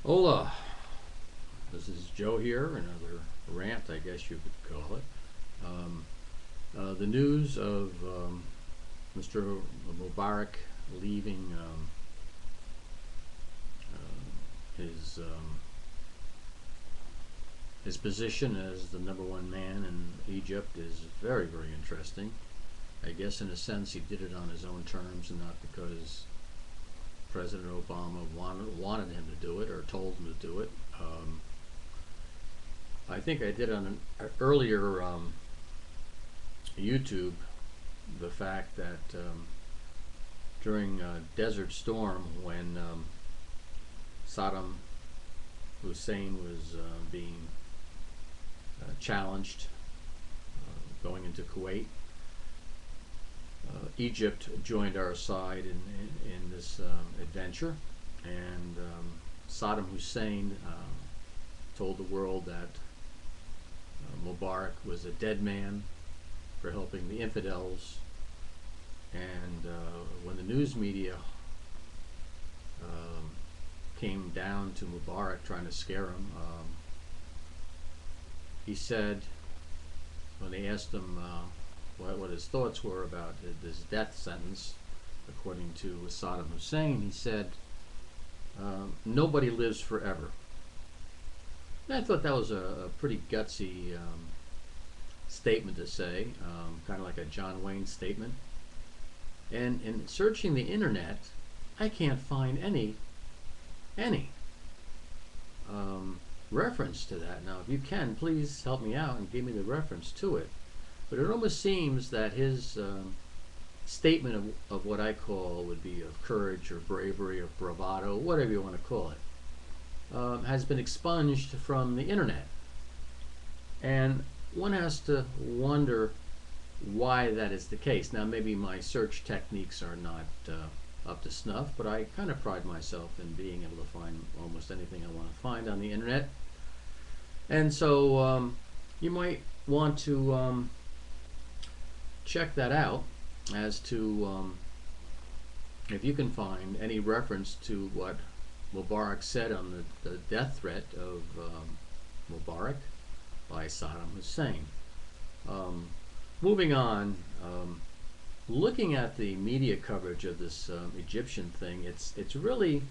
Hola, this is Joe here, another rant, I guess you could call it. Um, the news of Mr. Mubarak leaving his his position as the #1 man in Egypt is very, very interesting. I guess in a sense he did it on his own terms and not because President Obama wanted him to do it or told him to do it. I think I did on an earlier YouTube the fact that during Desert Storm, when Saddam Hussein was being challenged going into Kuwait, Egypt joined our side in this adventure, and Saddam Hussein told the world that Mubarak was a dead man for helping the infidels. And when the news media came down to Mubarak trying to scare him, he said, when they asked him what his thoughts were about his death sentence, according to Saddam Hussein, he said, nobody lives forever. And I thought that was a pretty gutsy statement to say, kind of like a John Wayne statement. And in searching the internet, I can't find any reference to that. Now, if you can, please help me out and give me the reference to it. But it almost seems that his statement of what I call would be of courage or bravery or bravado, whatever you want to call it, has been expunged from the internet. And one has to wonder why that is the case. Now, maybe my search techniques are not up to snuff, but I kind of pride myself in being able to find almost anything I want to find on the internet. And so you might want to check that out as to if you can find any reference to what Mubarak said on the death threat of Mubarak by Saddam Hussein. Moving on, looking at the media coverage of this Egyptian thing, it's really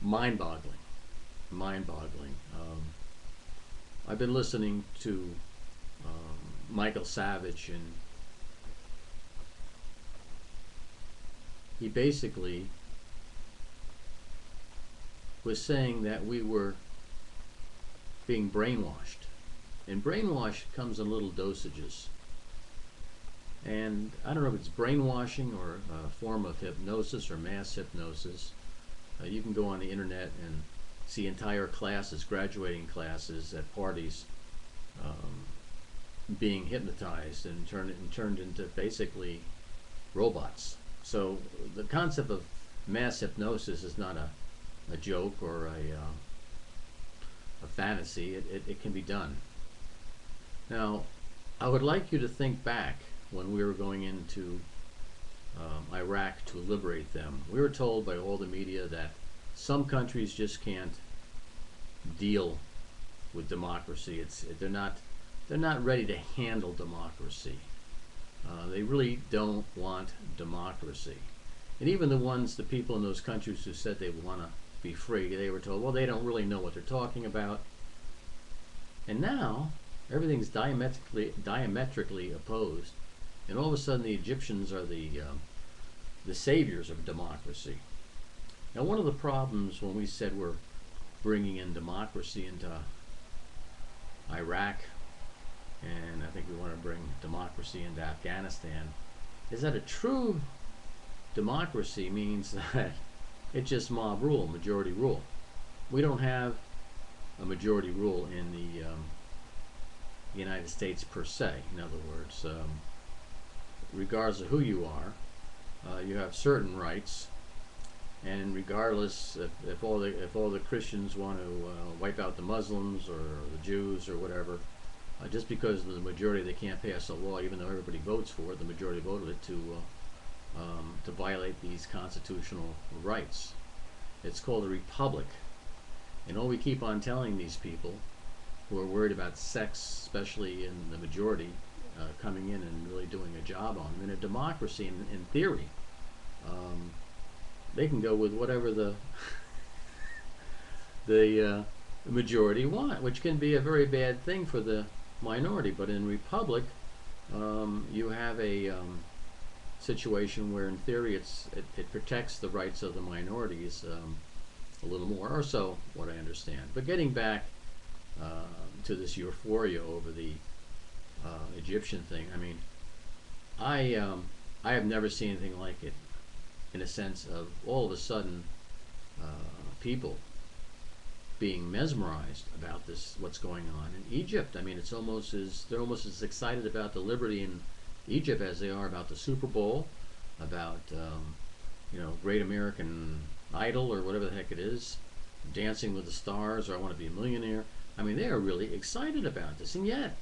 mind-boggling. Mind-boggling. I've been listening to Michael Savage, and he basically was saying that we were being brainwashed. And brainwash comes in little dosages. And I don't know if it's brainwashing or a form of hypnosis or mass hypnosis. You can go on the internet and see entire classes, graduating classes at parties, being hypnotized and turned into basically robots. So the concept of mass hypnosis is not a joke or a fantasy. It can be done. Now, I would like you to think back when we were going into Iraq to liberate them. We were told by all the media that some countries just can't deal with democracy. They're not ready to handle democracy. They really don't want democracy. And even the people in those countries who said they want to be free, they were told, well, they don't really know what they're talking about. And now everything's diametrically opposed, and all of a sudden the Egyptians are the saviors of democracy. Now, one of the problems when we said we're bringing in democracy into Iraq, and I think we want to bring democracy into Afghanistan, is that a true democracy means that it's just mob rule, majority rule. We don't have a majority rule in the United States per se. In other words, regardless of who you are, you have certain rights, and regardless if all the Christians want to wipe out the Muslims or the Jews or whatever, just because of the majority they can't pass a law, even though everybody votes for it, the majority voted it to violate these constitutional rights. It's called a republic. And all we keep on telling these people who are worried about sex, especially in the majority, coming in and really doing a job on them. In a democracy, in theory, um, they can go with whatever the majority want, which can be a very bad thing for the minority. But in republic, you have a situation where, in theory, it protects the rights of the minorities a little more, or so what I understand. But getting back to this euphoria over the Egyptian thing, I mean, I have never seen anything like it. In a sense of all of a sudden, people being mesmerized about this, what's going on in Egypt. I mean, they're almost as excited about the liberty in Egypt as they are about the Super Bowl, about Great American Idol or whatever the heck it is, Dancing with the Stars, or I Want to Be a Millionaire. I mean, they are really excited about this, and yet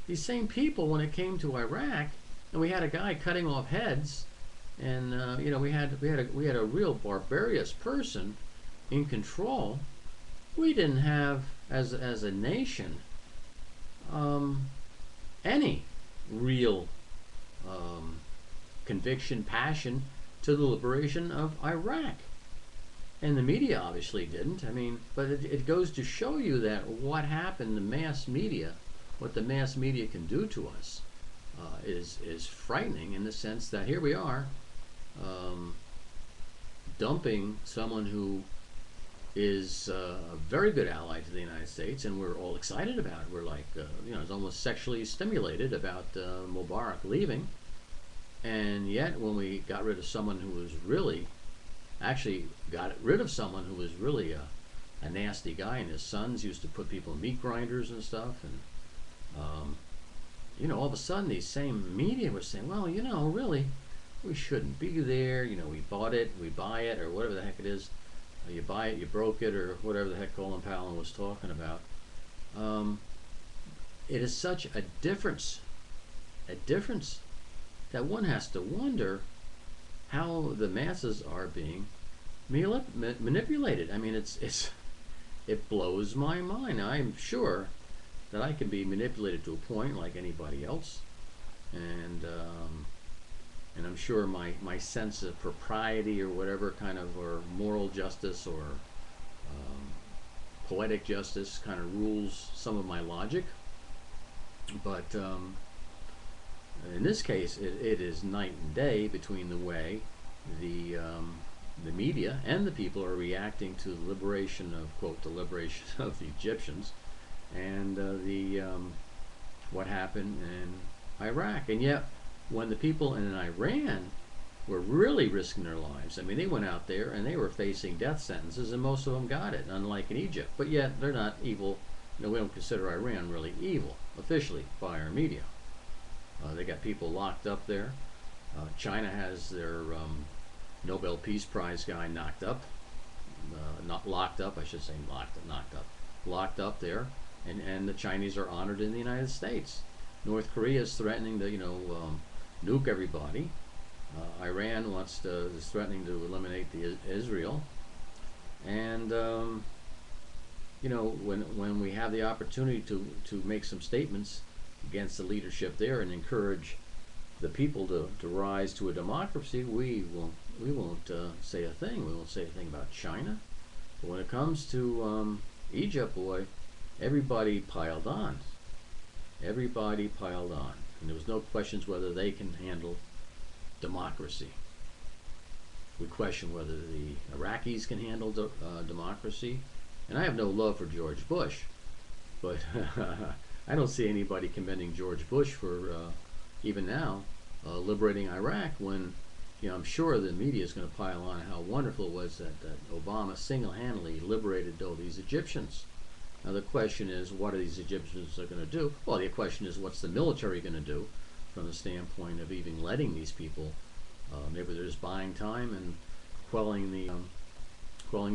these same people, when it came to Iraq, and we had a guy cutting off heads, and we had a real barbarous person in control. We didn't have, as a nation, any real conviction, passion to the liberation of Iraq. And the media obviously didn't. I mean, but it goes to show you that what happened, the mass media, what the mass media can do to us is frightening, in the sense that here we are, dumping someone who is a very good ally to the United States, and we're all excited about it. We're like, it's almost sexually stimulated about Mubarak leaving. And yet, when we got rid of someone who was really, actually got rid of someone who was really a nasty guy, and his sons used to put people in meat grinders and stuff, and all of a sudden these same media were saying, well, really, we shouldn't be there. We bought it, we buy it, or whatever the heck it is. You buy it, you broke it, or whatever the heck Colin Powell was talking about. It is such a difference that one has to wonder how the masses are being manipulated. I mean, it blows my mind. I'm sure that I can be manipulated to a point like anybody else, and I'm sure my sense of propriety, or whatever kind of, or moral justice, or poetic justice kind of rules some of my logic. But in this case, it is night and day between the way the media and the people are reacting to the liberation of, quote, the liberation of the Egyptians, and what happened in Iraq. And yet, when the people in Iran were really risking their lives, I mean, they went out there and they were facing death sentences, and most of them got it, unlike in Egypt. But yet, they're not evil. We don't consider Iran really evil, officially, by our media. They got people locked up there. China has their Nobel Peace Prize guy knocked up. Not locked up, I should say, knocked up. Locked up there. And the Chinese are honored in the United States. North Korea is threatening to, nuke everybody. Iran is threatening to eliminate Israel. And when we have the opportunity to make some statements against the leadership there and encourage the people to rise to a democracy, we won't say a thing. We won't say a thing about China. But when it comes to Egypt, boy, everybody piled on. Everybody piled on. And there was no questions whether they can handle democracy. We question whether the Iraqis can handle democracy. And I have no love for George Bush, but I don't see anybody commending George Bush for, even now, liberating Iraq, when I'm sure the media is going to pile on how wonderful it was that Obama single-handedly liberated all these Egyptians. Now the question is, what are these Egyptians going to do? Well, the question is, what's the military going to do from the standpoint of even letting these people, maybe they're just buying time and quelling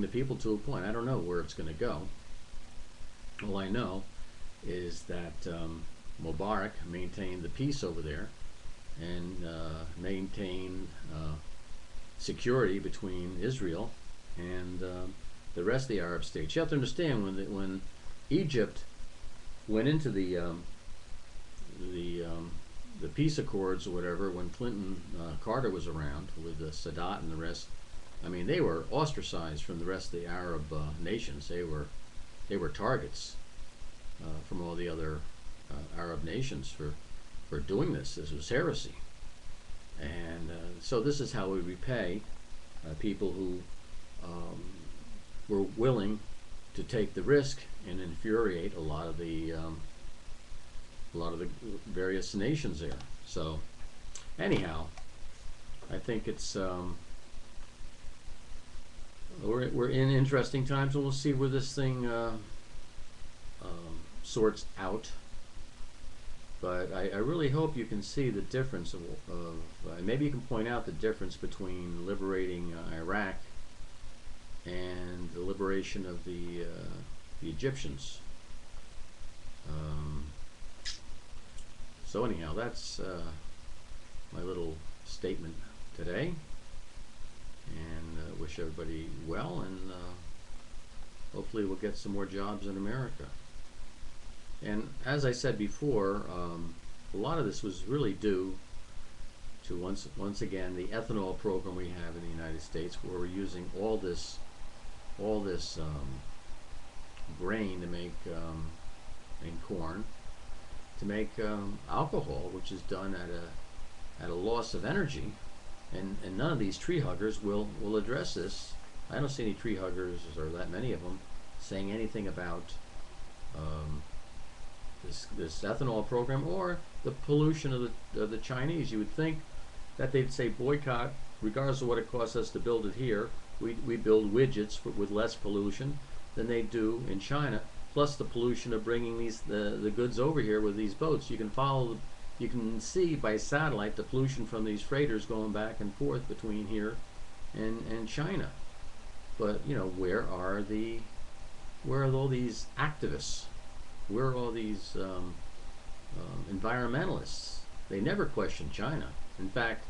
the people to a point. I don't know where it's going to go. All I know is that Mubarak maintained the peace over there, and maintained security between Israel and the the rest of the Arab states. You have to understand when Egypt went into the the peace accords or whatever, when Carter was around with Sadat and the rest. I mean, they were ostracized from the rest of the Arab nations. They were targets from all the other Arab nations for doing this. This was heresy, and so this is how we repay people who were willing to take the risk and infuriate a lot of the various nations there. So anyhow, I think it's we're in interesting times, and we'll see where this thing sorts out. But I really hope you can see the difference of maybe you can point out the difference between liberating Iraq and the liberation of the Egyptians. So anyhow, that's my little statement today, and wish everybody well, and hopefully we'll get some more jobs in America. And as I said before, a lot of this was really due to once again the ethanol program we have in the United States, where we're using all this grain to make and corn to make alcohol, which is done at a loss of energy, and none of these tree huggers will address this. I don't see any tree huggers, or that many of them, saying anything about this ethanol program or the pollution of the Chinese. You would think that they'd say boycott, regardless of what it costs us to build it here. We build widgets with less pollution than they do in China, plus the pollution of bringing the goods over here with these boats. You can see by satellite the pollution from these freighters going back and forth between here and China. But you know, where are all these activists? Where are all these environmentalists? They never question China. In fact,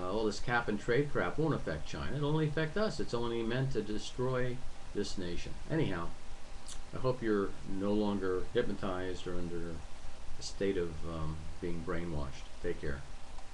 all this cap and trade crap won't affect China. It'll only affect us. It's only meant to destroy this nation. Anyhow, I hope you're no longer hypnotized or under a state of being brainwashed. Take care.